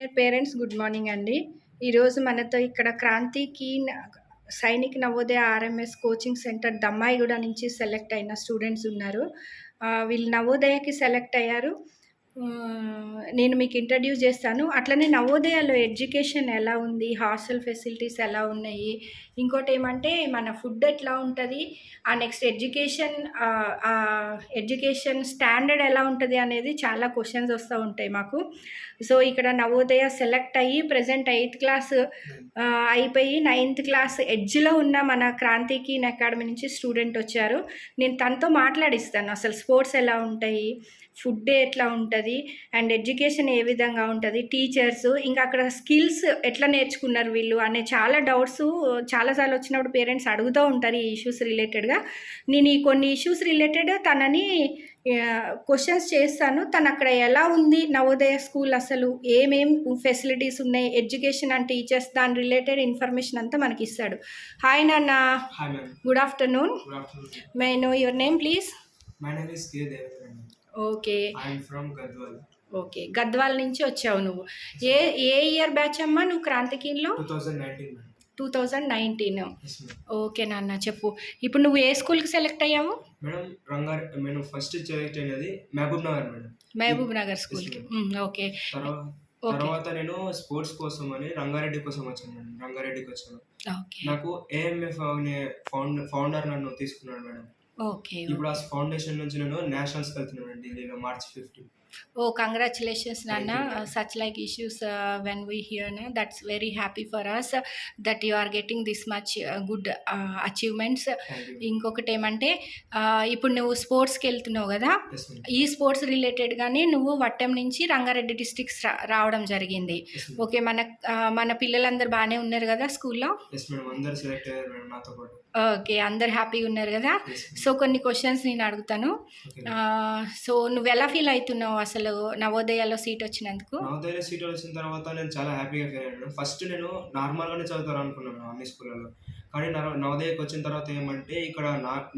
Parents good morning అండి. ఈరోజు మనతో ఇక్కడ క్రాంతికి Sainik Navodaya RMS coaching centre Dammaiguda నుంచి సెలెక్ట్ అయిన స్టూడెంట్స్ ఉన్నారు. వీళ్ళు నవోదయకి సెలెక్ట్ అయ్యారు. నేను మీకు ఇంట్రడ్యూస్ చేస్తాను. అట్లనే నవోదయలో ఎడ్యుకేషన్ ఎలా ఉంది, హాస్టల్ ఫెసిలిటీస్ ఎలా ఉన్నాయి, ఇంకోటి ఏమంటే మన ఫుడ్ ఎట్లా ఉంటుంది, నెక్స్ట్ ఎడ్యుకేషన్ స్టాండర్డ్ ఎలా ఉంటుంది అనేది చాలా క్వశ్చన్స్ వస్తూ ఉంటాయి మాకు. సో ఇక్కడ నవోదయ సెలెక్ట్ అయ్యి ప్రజెంట్ 8th క్లాస్ అయిపోయి 9th క్లాస్ ఎడ్జ్లో ఉన్న మన క్రాంతికి అకాడమీ నుంచి స్టూడెంట్ వచ్చారు. నేను తనతో మాట్లాడిస్తాను అసలు స్పోర్ట్స్ ఎలా ఉంటాయి, ఫుడ్ ఎట్లా ఉంటుంది, అండ్ ఎడ్యుకేషన్ ఏ విధంగా ఉంటుంది, టీచర్స్, ఇంకా అక్కడ స్కిల్స్ ఎట్లా నేర్చుకున్నారు వీళ్ళు అనే చాలా డౌట్స్ చాలాసార్లు వచ్చినప్పుడు పేరెంట్స్ అడుగుతూ ఉంటారు ఈ ఇష్యూస్ రిలేటెడ్గా. నేను ఈ కొన్ని ఇష్యూస్ రిలేటెడ్ తనని క్వశ్చన్స్ చేస్తాను. తను అక్కడ ఎలా ఉంది నవోదయ స్కూల్, అసలు ఏమేం ఫెసిలిటీస్ ఉన్నాయి, ఎడ్యుకేషన్ అండ్ టీచర్స్, దాని రిలేటెడ్ ఇన్ఫర్మేషన్ అంతా మనకి ఇస్తాడు. హాయ్ నాన్న. Good afternoon. May I know your name please? My name is K. Devakarani. Okay. I am from Gadwal. Okay, Gadwal నుంచి వచ్చావు నువ్వు. ఏ ఇయర్ బ్యాచ్ అమ్మా నువ్వు క్రాంతికిలో? 2019. 2019. Yes, ma'am. ఓకే నాన్న చెప్పు. ఇప్పుడు నువ్వు ఏ స్కూల్కి సెలెక్ట్ అయ్యావు? నేను ఫస్ట్ సెలెక్ట్ అయినది మహబూబ్ నగర్ మేడం. మహబూబ్ నగర్ స్కూల్కి. ఓకే. తర్వాత నేను స్పోర్ట్స్ కోసం అని రంగారెడ్డి కోసం వచ్చాను మేడం. రంగారెడ్డికి వచ్చాను. నాకు ఏఎంఎఫ్ అనే ఫౌండర్ నన్ను తీసుకున్నాడు మేడం. ఓకే. ఇప్పుడు ఆ ఫౌండేషన్ నుంచి నేను నేషనల్స్కి వెళ్తున్నాను ఢిల్లీలో March 15. Oh, congratulations, Nana. Such like issues when we hear, that's very happy for us that you are getting this much good achievements. ఇంకొకటి ఏమంటే ఇప్పుడు నువ్వు స్పోర్ట్స్కి వెళ్తున్నావు కదా, ఈ స్పోర్ట్స్ రిలేటెడ్గానే నువ్వు వట్టం నుంచి రంగారెడ్డి డిస్ట్రిక్ట్స్ రావడం జరిగింది. ఓకే, మన పిల్లలందరూ బాగానే ఉన్నారు కదా స్కూల్లో? ఓకే, అందరు హ్యాపీగా ఉన్నారు కదా. సో కొన్ని క్వశ్చన్స్ నేను అడుగుతాను. సో నువ్వు ఎలా ఫీల్ అవుతున్నావు అసలు నవోదయలో సీట్ వచ్చినందుకు? నవోదయలో సీట్ వచ్చిన తర్వాత నేను చాలా హ్యాపీగా ఫీల్ అయ్యాను. ఫస్ట్ నేను నార్మల్గానే చదువుతాను అనుకున్నాను అన్ని స్కూళ్ళలో, కానీ నవోదయకి వచ్చిన తర్వాత ఏమంటే ఇక్కడ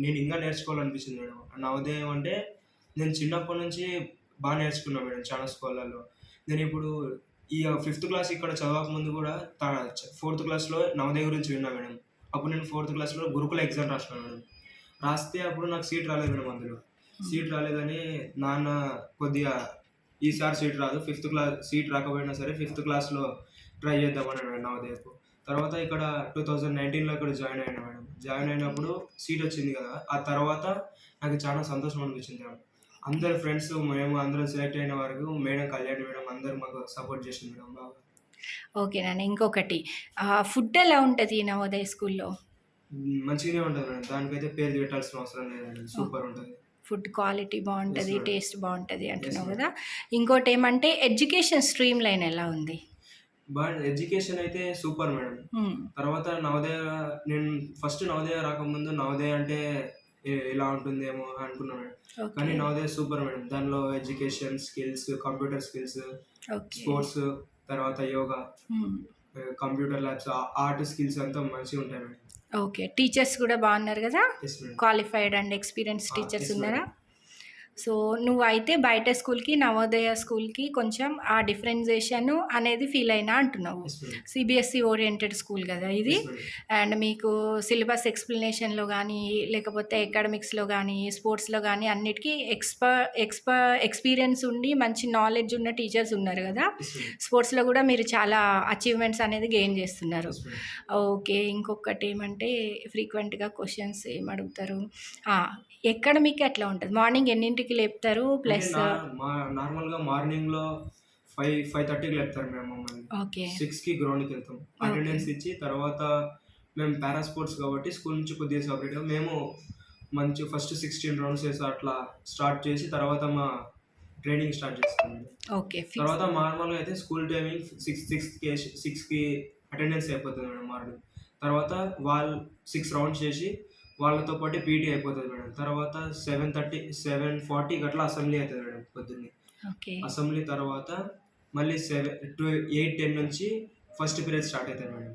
నేను ఇంకా నేర్చుకోవాలనిపించింది మేడం. నవోదయం అంటే నేను చిన్నప్పటి నుంచి బాగా నేర్చుకున్నాను మేడం చాలా స్కూళ్ళల్లో. నేను ఇప్పుడు ఈ 5th క్లాస్ ఇక్కడ చదవక ముందు కూడా 4th క్లాస్లో నవోదయ గురించి విన్నా మేడం. అప్పుడు నేను 4th క్లాస్లో గురుకుల ఎగ్జామ్ రాసినాను మేడం. రాస్తే అప్పుడు నాకు సీట్ రాలేదు మేడం. అందులో సీట్ రాలేదని నాన్న కొద్దిగా ఈసారి సీట్ రాదు, 5th క్లాస్ సీట్ రాకపోయినా సరే 5th క్లాస్లో ట్రై చేద్దామని నవోదయకు. తర్వాత ఇక్కడ 2019లో ఇక్కడ జాయిన్ అయినా మేడం. జాయిన్ అయినప్పుడు సీట్ వచ్చింది కదా, ఆ తర్వాత నాకు చాలా సంతోషం అనిపించింది మేడం. అందరు ఫ్రెండ్స్ మేము అందరం సెలెక్ట్ అయిన వరకు మేడం కళ్యాణి మేడం అందరూ మాకు సపోర్ట్ చేసింది మేడం బాగా. ఓకే నాన్న, ఇంకొకటి ఫుడ్ ఎలా ఉంటుంది నవోదయ స్కూల్లో? మంచిగానే ఉంటుంది మేడం, దానికైతే పేరు పెట్టాల్సిన అవసరం లేదండి, సూపర్ ఉంటుంది. ఫుడ్ క్వాలిటీ బాగుంటుంది, టేస్ట్ బాగుంటుంది అంటున్నావు కదా. ఇంకోటి ఏమంటే ఎడ్యుకేషన్ స్ట్రీమ్ లైన్ ఎలా ఉంది? ఎడ్యుకేషన్ అయితే సూపర్ మేడం. తర్వాత నవోదయ, నేను ఫస్ట్ నవోదయ రాకముందు నవోదయ అంటే ఇలా ఉంటుందేమో అనుకున్నాను మేడం, కానీ నవోదయ సూపర్ మేడం. దానిలో education skills, computer skills, sports, తర్వాత yoga, computer labs, art skills అంతా మంచిగా ఉంటాయి మేడం. ఓకే, టీచర్స్ కూడా బాగున్నారు కదా, క్వాలిఫైడ్ అండ్ ఎక్స్పీరియన్స్ టీచర్స్ ఉన్నారా? సో నువ్వు అయితే బయట స్కూల్కి నవోదయ స్కూల్కి కొంచెం ఆ డిఫరెన్షియేషన్ అనేది ఫీల్ అయినా అంటున్నావు. సిబిఎస్ఈ ఓరియంటెడ్ స్కూల్ కదా ఇది, అండ్ మీకు సిలబస్ ఎక్స్ప్లెనేషన్లో కానీ లేకపోతే అకాడమిక్స్లో కానీ స్పోర్ట్స్లో కానీ అన్నిటికీ ఎక్స్పీరియన్స్ ఉండి మంచి నాలెడ్జ్ ఉన్న టీచర్స్ ఉన్నారు కదా. స్పోర్ట్స్లో కూడా మీరు చాలా అచీవ్మెంట్స్ అనేది గెయిన్ చేస్తున్నారు. ఓకే, ఇంకొకటి ఏమంటే ఫ్రీక్వెంట్గా క్వశ్చన్స్ ఏమడుగుతారు, అకాడమిక్ ఎట్లా ఉంటుంది? మార్నింగ్ ఎన్నింటికి లేపుతారు? ప్లస్ నార్మల్గా మార్నింగ్లో 5:30కి లేపుతారు మేము మమ్మల్ని. ఓకే, 6కి గ్రౌండ్కి వెళ్తాం, అటెండెన్స్ ఇచ్చి తర్వాత మేము పారా స్పోర్ట్స్ కాబట్టి స్కూల్ నుంచి కొద్దిగా సపరేట్గా మేము మంచి ఫస్ట్ 16 రౌండ్స్ వేసి అట్లా స్టార్ట్ చేసి తర్వాత మా ట్రైనింగ్ స్టార్ట్ చేస్తాం. ఓకే, తర్వాత నార్మల్గా అయితే స్కూల్ టైమింగ్ 6కి అటెండెన్స్ అయిపోతుంది మేడం మార్నింగ్. తర్వాత వాళ్ళు 6 రౌండ్స్ చేసి వాళ్ళతో పాటు పీటీ అయిపోతుంది మేడం. తర్వాత 7:40 అట్లా అసెంబ్లీ అవుతుంది మేడం పొద్దున్నే. అసెంబ్లీ తర్వాత మళ్ళీ 8-10 నుంచి ఫస్ట్ పీరియడ్ స్టార్ట్ అవుతుంది మేడం.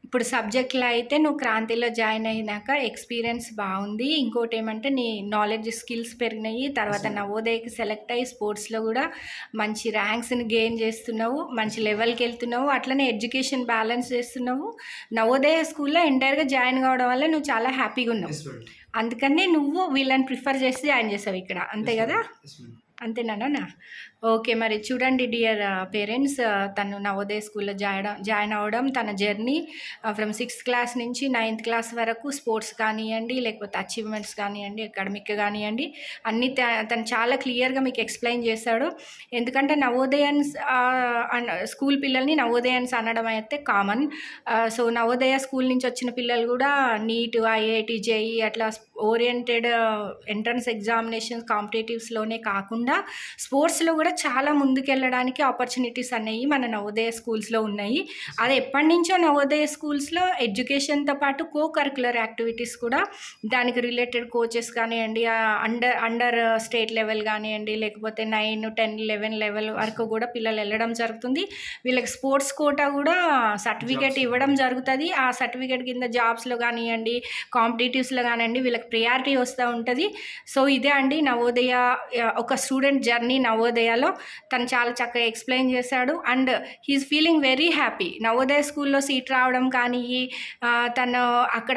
ఇప్పుడు సబ్జెక్ట్లో అయితే నువ్వు క్రాంతిలో జాయిన్ అయినాక ఎక్స్పీరియన్స్ బాగుంది. ఇంకోటి ఏమంటే నీ నాలెడ్జ్ స్కిల్స్ పెరిగినాయి. తర్వాత నవోదయకి సెలెక్ట్ అయ్యి స్పోర్ట్స్లో కూడా మంచి ర్యాంక్స్ని గెయిన్ చేస్తున్నావు, మంచి లెవెల్కి వెళ్తున్నావు. అట్లనే ఎడ్యుకేషన్ బ్యాలెన్స్ చేస్తున్నావు. నవోదయ స్కూల్లో ఎంటైర్గా జాయిన్ కావడం వల్ల నువ్వు చాలా హ్యాపీగా ఉన్నావు. Yes madam. అందుకనే నువ్వు వీళ్ళని ప్రిఫర్ చేసి జాయిన్ చేసావు ఇక్కడ, అంతే కదా? Yes madam. అంతేనా? ఓకే, మరి చూడండి డియర్ పేరెంట్స్, తను నవోదయ స్కూల్లో జాయిన్ అవ్వడం, తన జర్నీ ఫ్రమ్ 6th క్లాస్ నుంచి 9th క్లాస్ వరకు స్పోర్ట్స్ కానివ్వండి, లేకపోతే అచీవ్మెంట్స్ కానివ్వండి, అకాడమిక్ కానివ్వండి, అన్నీ తను చాలా క్లియర్గా మీకు ఎక్స్ప్లెయిన్ చేశాడు. ఎందుకంటే నవోదయన్స్ స్కూల్ పిల్లల్ని నవోదయన్స్ అనడం అయితే కామన్. సో నవోదయ స్కూల్ నుంచి వచ్చిన పిల్లలు కూడా నీట్, ఐఐటి, జేఈ అట్లా ఓరియంటెడ్ ఎంట్రన్స్ ఎగ్జామినేషన్ కాంపిటేటివ్స్లోనే కాకుండా స్పోర్ట్స్లో కూడా చాలా ముందుకెళ్ళడానికి ఆపర్చునిటీస్ అనేవి మన నవోదయ స్కూల్స్లో ఉన్నాయి. అది ఎప్పటి నుంచో నవోదయ స్కూల్స్లో ఎడ్యుకేషన్తో పాటు కో కరికులర్ యాక్టివిటీస్ కూడా, దానికి రిలేటెడ్ కోచెస్ కానివ్వండి, అండర్ స్టేట్ లెవెల్ కానివ్వండి, లేకపోతే 9, 10, 11 లెవెల్ వరకు కూడా పిల్లలు వెళ్ళడం జరుగుతుంది. వీళ్ళకి స్పోర్ట్స్ కోటా కూడా సర్టిఫికేట్ ఇవ్వడం జరుగుతుంది. ఆ సర్టిఫికేట్ కింద జాబ్స్లో కానివ్వండి, కాంపిటేటివ్స్లో కానివ్వండి వీళ్ళకి ప్రియారిటీ వస్తూ ఉంటుంది. సో ఇదే అండి నవోదయ ఒక స్టూడెంట్ జర్నీ నవోదయలో తను చాలా చక్కగా ఎక్స్ప్లెయిన్ చేశాడు. And he's feeling very happy. Navodaya స్కూల్లో సీట్ రావడం కానీ, తను అక్కడ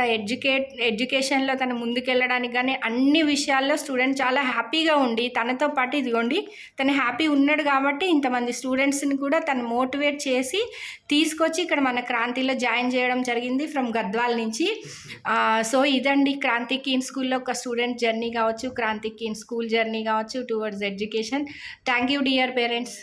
ఎడ్యుకేషన్లో తను ముందుకెళ్ళడానికి కానీ అన్ని విషయాల్లో స్టూడెంట్ చాలా హ్యాపీగా ఉండి, తనతో పాటు ఇదిగోండి తను హ్యాపీ ఉన్నాడు కాబట్టి ఇంతమంది స్టూడెంట్స్ని కూడా తను మోటివేట్ చేసి తీసుకొచ్చి ఇక్కడ మన క్రాంతిలో జాయిన్ చేయడం జరిగింది ఫ్రమ్ గద్వాల్ నుంచి. సో ఇదండి క్రాంతి కీన్ స్కూల్లో ఒక స్టూడెంట్ జర్నీ కావచ్చు, క్రాంతి కీన్ స్కూల్ జర్నీ కావచ్చు towards education. Thank you dear parents.